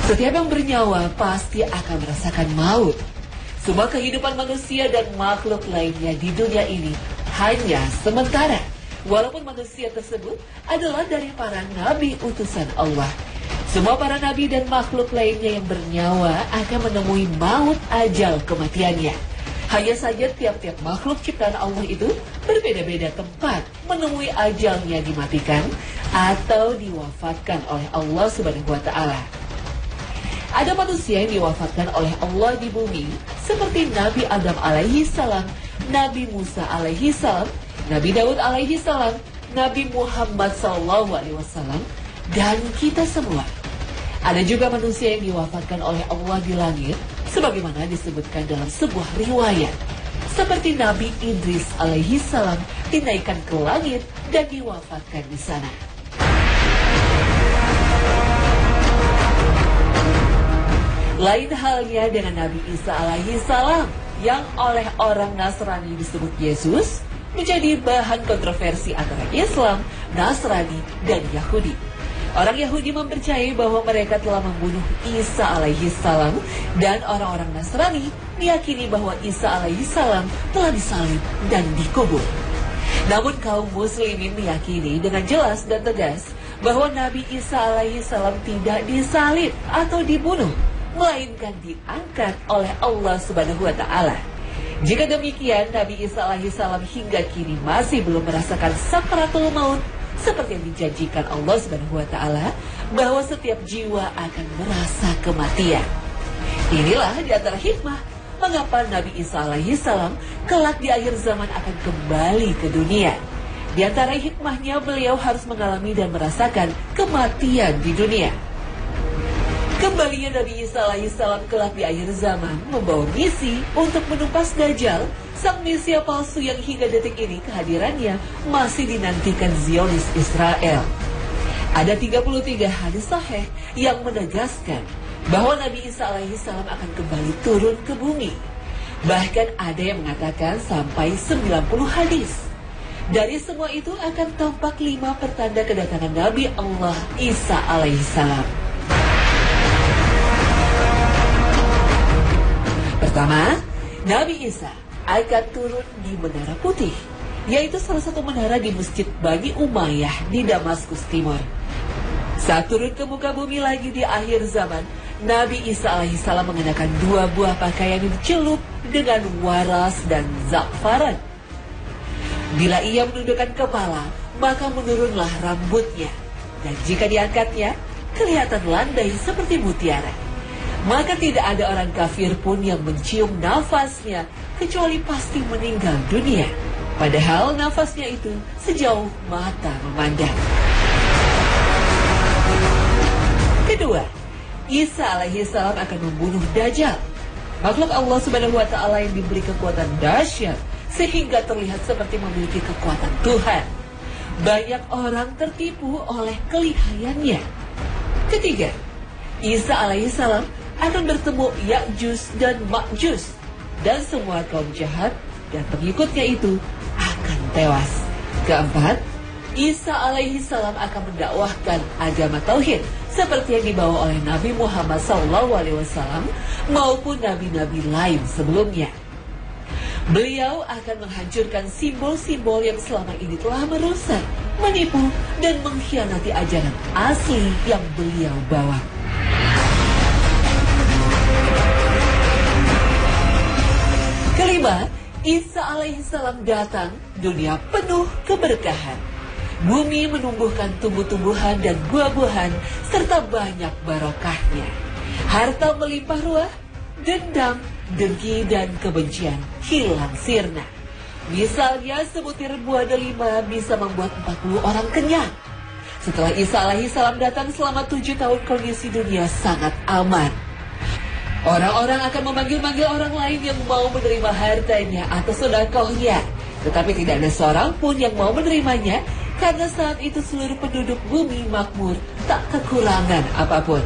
Setiap yang bernyawa pasti akan merasakan maut. Semua kehidupan manusia dan makhluk lainnya di dunia ini hanya sementara. Walaupun manusia tersebut adalah dari para nabi utusan Allah. Semua para nabi dan makhluk lainnya yang bernyawa akan menemui maut ajal kematiannya. Hanya saja tiap-tiap makhluk ciptaan Allah itu berbeda-beda tempat menemui ajalnya dimatikan atau diwafatkan oleh Allah Subhanahu wa Ta'ala. Ada manusia yang diwafatkan oleh Allah di bumi seperti Nabi Adam alaihi salam, Nabi Musa alaihi salam, Nabi Daud alaihi salam, Nabi Muhammad sallallahu alaihi wasallam, dan kita semua. Ada juga manusia yang diwafatkan oleh Allah di langit sebagaimana disebutkan dalam sebuah riwayat. Seperti Nabi Idris alaihi salam dinaikkan ke langit dan diwafatkan di sana. Lain halnya dengan Nabi Isa alaihi salam yang oleh orang Nasrani disebut Yesus, menjadi bahan kontroversi antara Islam, Nasrani, dan Yahudi. Orang Yahudi mempercayai bahwa mereka telah membunuh Isa alaihi salam, dan orang-orang Nasrani meyakini bahwa Isa alaihi salam telah disalib dan dikubur. Namun kaum muslimin meyakini dengan jelas dan tegas bahwa Nabi Isa alaihi salam tidak disalib atau dibunuh, melainkan diangkat oleh Allah Subhanahu wa Ta'ala. Jika demikian, Nabi Isa alaihi salam hingga kini masih belum merasakan sakratul maut seperti yang dijanjikan Allah Subhanahu wa Ta'ala, bahwa setiap jiwa akan merasa kematian. Inilah di antara hikmah mengapa Nabi Isa alaihi salam kelak di akhir zaman akan kembali ke dunia. Di antara hikmahnya, beliau harus mengalami dan merasakan kematian di dunia. Kembalinya Nabi Isa alaihi salam kelak di akhir zaman membawa misi untuk menumpas Dajjal, sang Mesia palsu yang hingga detik ini kehadirannya masih dinantikan Zionis Israel. Ada 33 hadis sahih yang menegaskan bahwa Nabi Isa alaihi salam akan kembali turun ke bumi. Bahkan ada yang mengatakan sampai 90 hadis. Dari semua itu akan tampak 5 pertanda kedatangan Nabi Allah Isa alaihi salam. Pertama, Nabi Isa akan turun di Menara Putih, yaitu salah satu menara di Masjid Bani Umayyah di Damaskus Timur. Saat turun ke muka bumi lagi di akhir zaman, Nabi Isa alaihi salam mengenakan 2 buah pakaian yang dicelup dengan waras dan za'faran. Bila ia menundukkan kepala, maka menurunlah rambutnya, dan jika diangkatnya, kelihatan landai seperti mutiara. Maka tidak ada orang kafir pun yang mencium nafasnya kecuali pasti meninggal dunia. Padahal nafasnya itu sejauh mata memandang. Kedua, Isa alaihi salam akan membunuh Dajjal, makhluk Allah Subhanahu wa Ta'ala yang diberi kekuatan dahsyat sehingga terlihat seperti memiliki kekuatan Tuhan. Banyak orang tertipu oleh kelihayannya. Ketiga, Isa alaihi salam akan bertemu Ya'juj dan Ma'juj, dan semua kaum jahat dan pengikutnya itu akan tewas. Keempat, Isa alaihi salam akan mendakwahkan agama tauhid seperti yang dibawa oleh Nabi Muhammad SAW maupun nabi-nabi lain sebelumnya. Beliau akan menghancurkan simbol-simbol yang selama ini telah merusak, menipu, dan mengkhianati ajaran asli yang beliau bawa. Kelima, Isa alaihi salam datang, dunia penuh keberkahan. Bumi menumbuhkan tumbuh-tumbuhan dan buah-buahan serta banyak barokahnya. Harta melimpah ruah, dendam, dengki, dan kebencian hilang sirna. Misalnya sebutir buah delima bisa membuat 40 orang kenyang. Setelah Isa alaihi salam datang selama 7 tahun, kondisi dunia sangat aman. Orang-orang akan memanggil-manggil orang lain yang mau menerima hartanya atau sedekahnya. Tetapi tidak ada seorang pun yang mau menerimanya, karena saat itu seluruh penduduk bumi makmur, tak kekurangan apapun.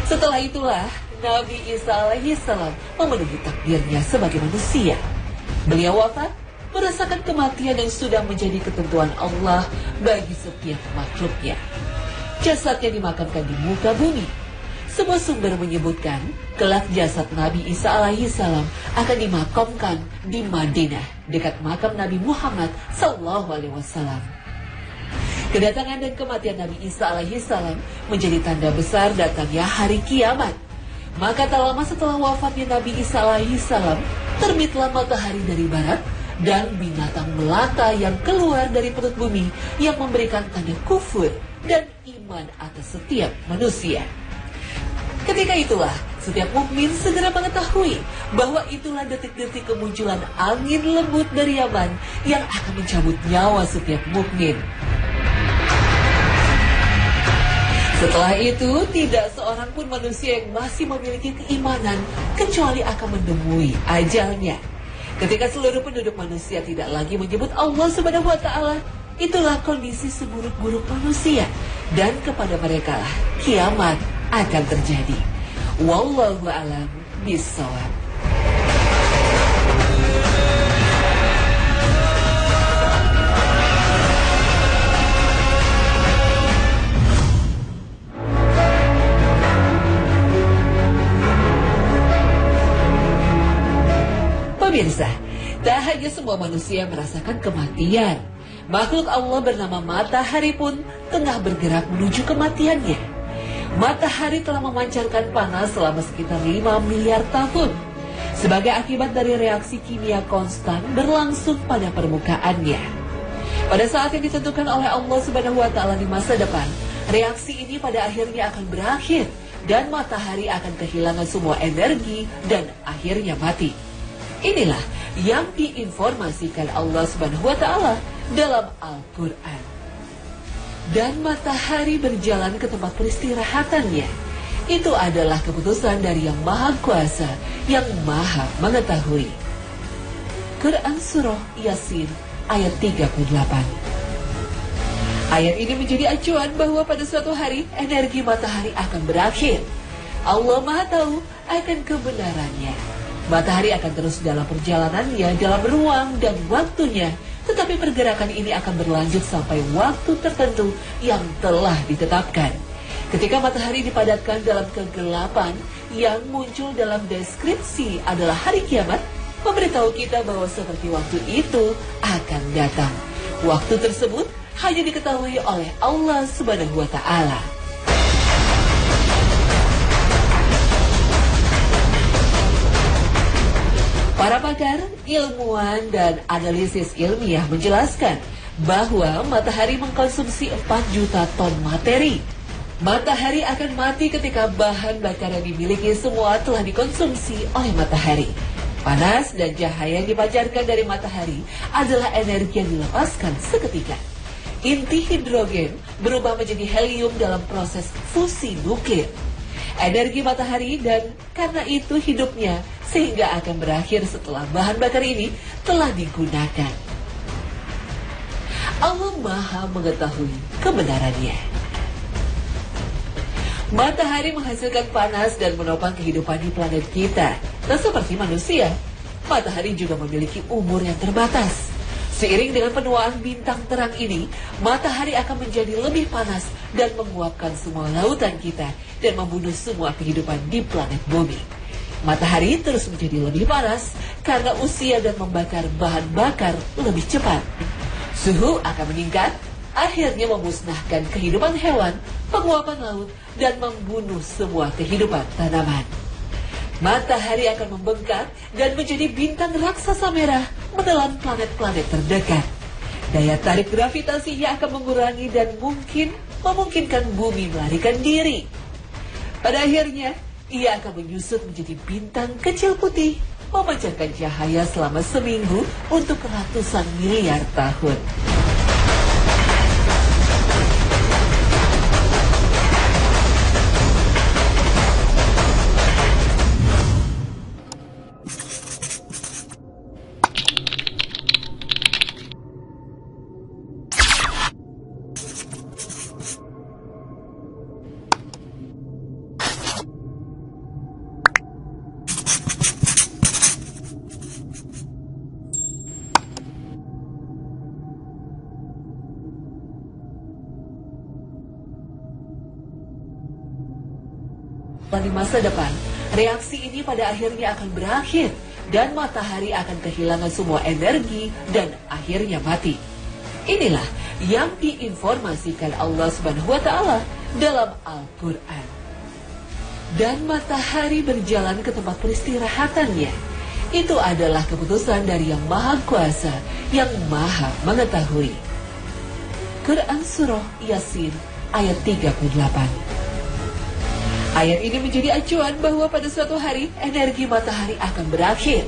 Setelah itulah Nabi Isa alaihi salam memenuhi takdirnya sebagai manusia. Beliau wafat merasakan kematian yang sudah menjadi ketentuan Allah bagi setiap makhluknya. Jasadnya dimakamkan di muka bumi. Sebuah sumber menyebutkan, kelak jasad Nabi Isa alaihi salam akan dimakamkan di Madinah, dekat makam Nabi Muhammad sallallahu alaihi wasallam. Kedatangan dan kematian Nabi Isa alaihi salam menjadi tanda besar datangnya hari kiamat. Maka tak lama setelah wafatnya Nabi Isa alaihi salam, terbitlah matahari dari barat dan binatang melata yang keluar dari perut bumi yang memberikan tanda kufur dan iman atas setiap manusia. Ketika itulah setiap mukmin segera mengetahui bahwa itulah detik-detik kemunculan angin lembut dari Yaman yang akan mencabut nyawa setiap mukmin. Setelah itu, tidak seorang pun manusia yang masih memiliki keimanan kecuali akan menemui ajalnya. Ketika seluruh penduduk manusia tidak lagi menyebut Allah Subhanahu wa Ta'ala, itulah kondisi seburuk-buruk manusia, dan kepada mereka lah kiamat akan terjadi. Wallahu a'lam bishawab. Pemirsa, tak hanya semua manusia merasakan kematian. Makhluk Allah bernama matahari pun tengah bergerak menuju kematiannya. Matahari telah memancarkan panas selama sekitar 5 miliar tahun. Sebagai akibat dari reaksi kimia konstan berlangsung pada permukaannya. Pada saat yang ditentukan oleh Allah Subhanahu wa Ta'ala di masa depan, reaksi ini pada akhirnya akan berakhir dan matahari akan kehilangan semua energi dan akhirnya mati. Inilah yang diinformasikan Allah Subhanahu wa Ta'ala dalam Al-Quran. Dan matahari berjalan ke tempat peristirahatannya. Itu adalah keputusan dari Yang Maha Kuasa, yang Maha Mengetahui. Quran Surah Yasin ayat 38. Ayat ini menjadi acuan bahwa pada suatu hari energi matahari akan berakhir. Allah Maha tahu akan kebenarannya. Matahari akan terus dalam perjalanannya dalam ruang dan waktunya, tetapi pergerakan ini akan berlanjut sampai waktu tertentu yang telah ditetapkan. Ketika matahari dipadatkan dalam kegelapan, yang muncul dalam deskripsi adalah hari kiamat, memberitahu kita bahwa seperti waktu itu akan datang. Waktu tersebut hanya diketahui oleh Allah Subhanahu wa Ta'ala. Para pakar, ilmuwan, dan analisis ilmiah menjelaskan bahwa matahari mengkonsumsi 4 juta ton materi. Matahari akan mati ketika bahan bakar yang dimiliki semua telah dikonsumsi oleh matahari. Panas dan cahaya yang dipancarkan dari matahari adalah energi yang dilepaskan seketika. Inti hidrogen berubah menjadi helium dalam proses fusi nuklir. Energi matahari, dan karena itu hidupnya, sehingga akan berakhir setelah bahan bakar ini telah digunakan. Allah Maha Mengetahui kebenarannya. Matahari menghasilkan panas dan menopang kehidupan di planet kita. Tak seperti manusia, matahari juga memiliki umur yang terbatas. Seiring dengan penuaan bintang terang ini, matahari akan menjadi lebih panas dan menguapkan semua lautan kita dan membunuh semua kehidupan di planet bumi. Matahari terus menjadi lebih panas karena usia dan membakar bahan bakar lebih cepat. Suhu akan meningkat, akhirnya memusnahkan kehidupan hewan, penguapan laut, dan membunuh semua kehidupan tanaman. Matahari akan membengkak dan menjadi bintang raksasa merah menelan planet-planet terdekat. Daya tarik gravitasinya akan mengurangi dan memungkinkan bumi melarikan diri. Pada akhirnya, ia akan menyusut menjadi bintang kecil putih, memancarkan cahaya selama seminggu untuk ratusan miliar tahun. Di masa depan, reaksi ini pada akhirnya akan berakhir dan matahari akan kehilangan semua energi dan akhirnya mati. Inilah yang diinformasikan Allah Subhanahu wa Ta'ala dalam Al-Quran. Dan matahari berjalan ke tempat peristirahatannya. Itu adalah keputusan dari Yang Maha Kuasa, yang Maha Mengetahui. Quran Surah Yasin ayat 38. Ayat ini menjadi acuan bahwa pada suatu hari energi matahari akan berakhir.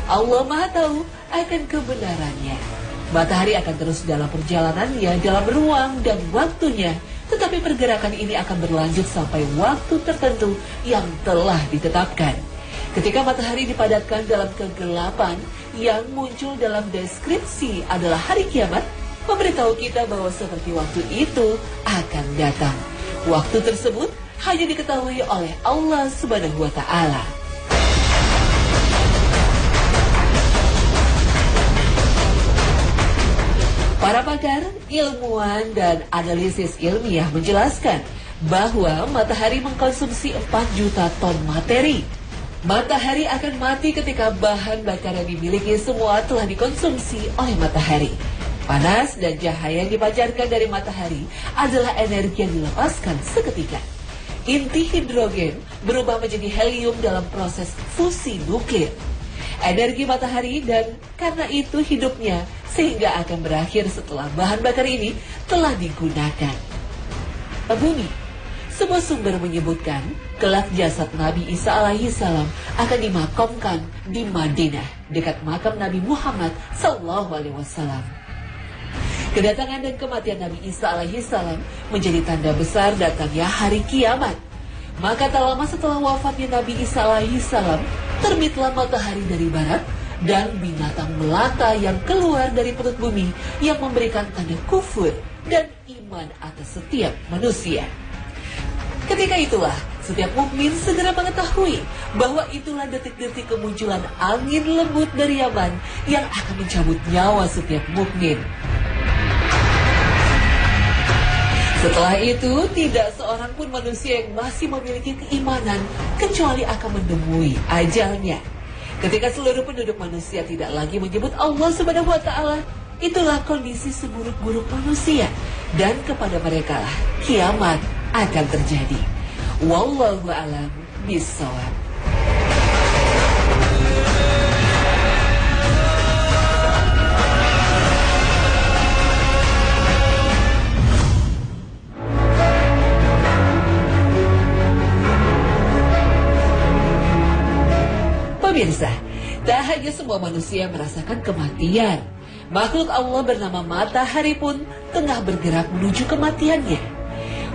Allah Maha tahu akan kebenarannya. Matahari akan terus dalam perjalanannya dalam ruang dan waktunya, tetapi pergerakan ini akan berlanjut sampai waktu tertentu yang telah ditetapkan. Ketika matahari dipadatkan dalam kegelapan, yang muncul dalam deskripsi adalah hari kiamat, memberitahu kita bahwa seperti waktu itu akan datang. Waktu tersebut hanya diketahui oleh Allah Subhanahu wa Ta'ala. Para pakar, ilmuwan, dan analisis ilmiah menjelaskan bahwa matahari mengkonsumsi 4 juta ton materi. Matahari akan mati ketika bahan bakar yang dimiliki semua telah dikonsumsi oleh matahari. Panas dan cahaya yang dipancarkan dari matahari adalah energi yang dilepaskan seketika. Inti hidrogen berubah menjadi helium dalam proses fusi nuklir. Energi matahari dan karena itu hidupnya sehingga akan berakhir setelah bahan bakar ini telah digunakan. Bumi, sebuah sumber menyebutkan kelak jasad Nabi Isa alaihi salam akan dimakamkan di Madinah dekat makam Nabi Muhammad sallallahu alaihi wasallam. Kedatangan dan kematian Nabi Isa alaihi salam menjadi tanda besar datangnya hari kiamat. Maka tak lama setelah wafatnya Nabi Isa alaihi salam, terbitlah matahari dari barat dan binatang melata yang keluar dari perut bumi yang memberikan tanda kufur dan iman atas setiap manusia. Ketika itulah setiap mukmin segera mengetahui bahwa itulah detik-detik kemunculan angin lembut dari Yaman yang akan mencabut nyawa setiap mukmin. Setelah itu, tidak seorang pun manusia yang masih memiliki keimanan kecuali akan menemui ajalnya. Ketika seluruh penduduk manusia tidak lagi menyebut Allah Subhanahu wa Ta'ala, itulah kondisi seburuk-buruk manusia. Dan kepada mereka lah kiamat akan terjadi. Wallahu a'lam bishawab. Pemirsa, tak hanya semua manusia merasakan kematian. Makhluk Allah bernama matahari pun tengah bergerak menuju kematiannya.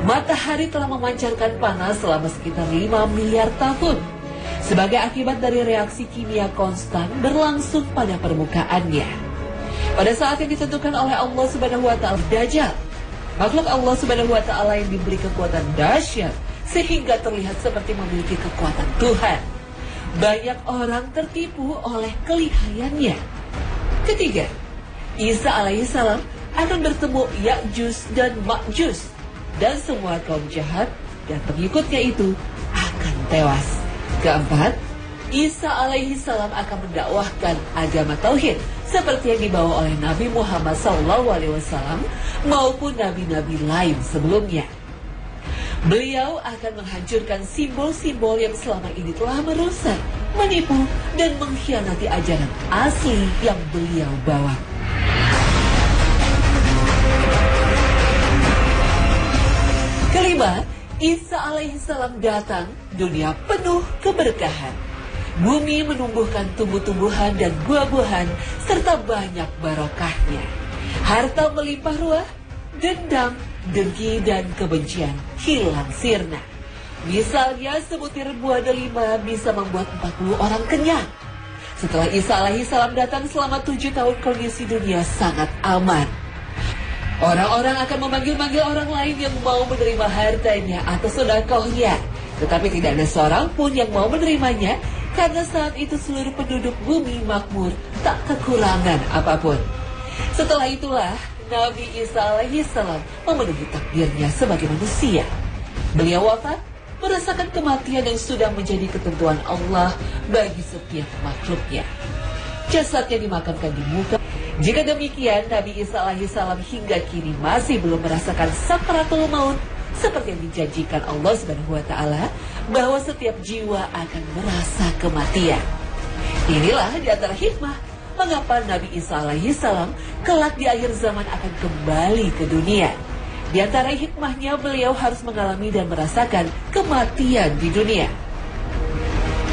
Matahari telah memancarkan panas selama sekitar 5 miliar tahun. Sebagai akibat dari reaksi kimia konstan berlangsung pada permukaannya. Pada saat yang ditentukan oleh Allah Subhanahu wa Ta'ala, Dajjal, makhluk Allah Subhanahu wa Ta'ala yang diberi kekuatan dahsyat sehingga terlihat seperti memiliki kekuatan Tuhan. Banyak orang tertipu oleh kelihayannya. Ketiga, Isa alaihissalam akan bertemu Ya'juj dan Ma'juj, dan semua kaum jahat dan pengikutnya itu akan tewas. Keempat, Isa alaihissalam akan mendakwahkan agama tauhid seperti yang dibawa oleh Nabi Muhammad SAW maupun nabi-nabi lain sebelumnya. Beliau akan menghancurkan simbol-simbol yang selama ini telah merusak, menipu, dan mengkhianati ajaran asli yang beliau bawa. Kelima, Isa alaihissalam datang, dunia penuh keberkahan. Bumi menumbuhkan tumbuh-tumbuhan dan buah-buahan serta banyak barokahnya. Harta melimpah ruah, dendam, dengki, dan kebencian hilang sirna. Misalnya sebutir buah delima bisa membuat 40 orang kenyang. Setelah Isa alaihissalam datang selama 7 tahun, kondisi dunia sangat aman. Orang-orang akan memanggil-manggil orang lain yang mau menerima hartanya atau sedekahnya. Tetapi tidak ada seorang pun yang mau menerimanya, karena saat itu seluruh penduduk bumi makmur, tak kekurangan apapun. Setelah itulah Nabi Isa alaihissalam memenuhi takdirnya sebagai manusia. Beliau wafat merasakan kematian yang sudah menjadi ketentuan Allah bagi setiap makhluknya. Jasadnya dimakamkan di muka. Jika demikian, Nabi Isa alaihissalam hingga kini masih belum merasakan sakaratul maut seperti yang dijanjikan Allah Subhanahu wa taala bahwa setiap jiwa akan merasa kematian. Inilah di antara hikmah mengapa Nabi Isa alaihissalam kelak di akhir zaman akan kembali ke dunia. Di antara hikmahnya, beliau harus mengalami dan merasakan kematian di dunia.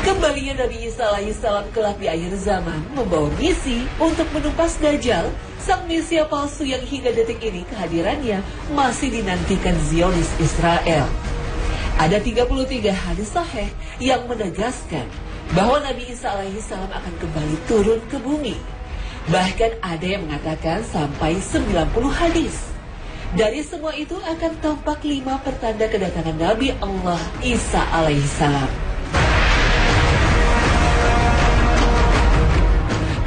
Kembalinya Nabi Isa alaihissalam kelak di akhir zaman membawa misi untuk menumpas Dajjal, sang Mesia palsu yang hingga detik ini kehadirannya masih dinantikan Zionis Israel. Ada 33 hadis sahih yang menegaskan bahwa Nabi Isa alaihissalam akan kembali turun ke bumi. Bahkan ada yang mengatakan sampai 90 hadis. Dari semua itu akan tampak 5 pertanda kedatangan Nabi Allah Isa alaihissalam.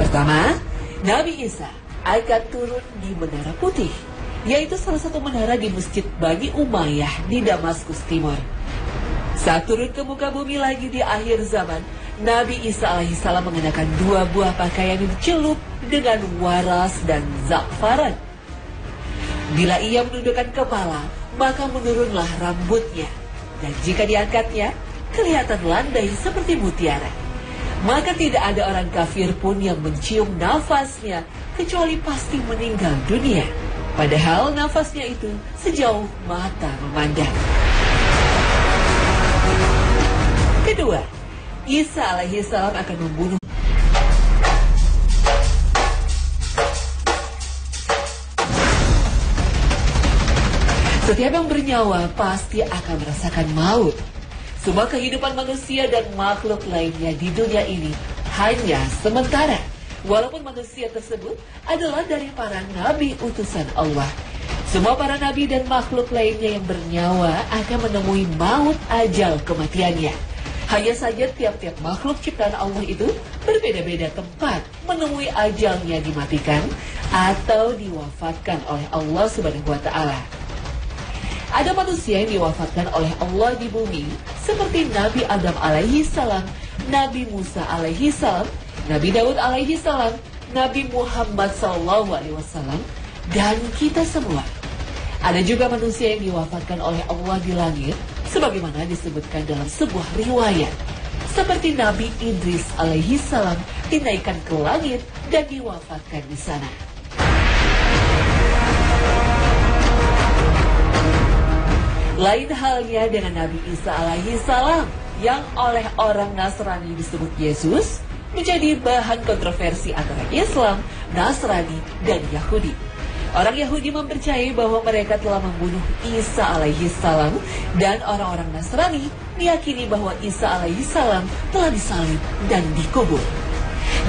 Pertama, Nabi Isa akan turun di Menara Putih, yaitu salah satu menara di Masjid Bani Umayyah di Damaskus Timur. Saat turun ke muka bumi lagi di akhir zaman, Nabi Isa alaihissalam mengenakan 2 buah pakaian yang dicelup dengan waras dan za'faran. Bila ia menundukkan kepala, maka menurunlah rambutnya. Dan jika diangkatnya, kelihatan landai seperti mutiara. Maka tidak ada orang kafir pun yang mencium nafasnya, kecuali pasti meninggal dunia. Padahal nafasnya itu sejauh mata memandang. Kedua, Isa alaihissalam akan membunuh. Setiap yang bernyawa pasti akan merasakan maut. Semua kehidupan manusia dan makhluk lainnya di dunia ini hanya sementara. Walaupun manusia tersebut adalah dari para nabi utusan Allah. Semua para nabi dan makhluk lainnya yang bernyawa akan menemui maut ajal kematiannya. Hanya saja tiap-tiap makhluk ciptaan Allah itu berbeda-beda tempat menemui ajalnya dimatikan atau diwafatkan oleh Allah Subhanahu wa taala. Ada manusia yang diwafatkan oleh Allah di bumi seperti Nabi Adam alaihi salam, Nabi Musa alaihi salam, Nabi Daud alaihi salam, Nabi Muhammad sallallahu alaihi wasallam, dan kita semua. Ada juga manusia yang diwafatkan oleh Allah di langit sebagaimana disebutkan dalam sebuah riwayat. Seperti Nabi Idris alaihi salam dinaikkan ke langit dan diwafatkan di sana. Lain halnya dengan Nabi Isa alaihi salam yang oleh orang Nasrani disebut Yesus, menjadi bahan kontroversi antara Islam, Nasrani, dan Yahudi. Orang Yahudi mempercayai bahwa mereka telah membunuh Isa alaihi salam, dan orang-orang Nasrani meyakini bahwa Isa alaihi salam telah disalib dan dikubur.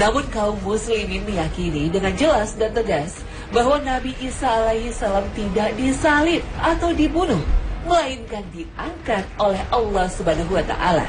Namun kaum muslimin meyakini dengan jelas dan tegas bahwa Nabi Isa alaihi salam tidak disalib atau dibunuh, melainkan diangkat oleh Allah Subhanahu wa taala.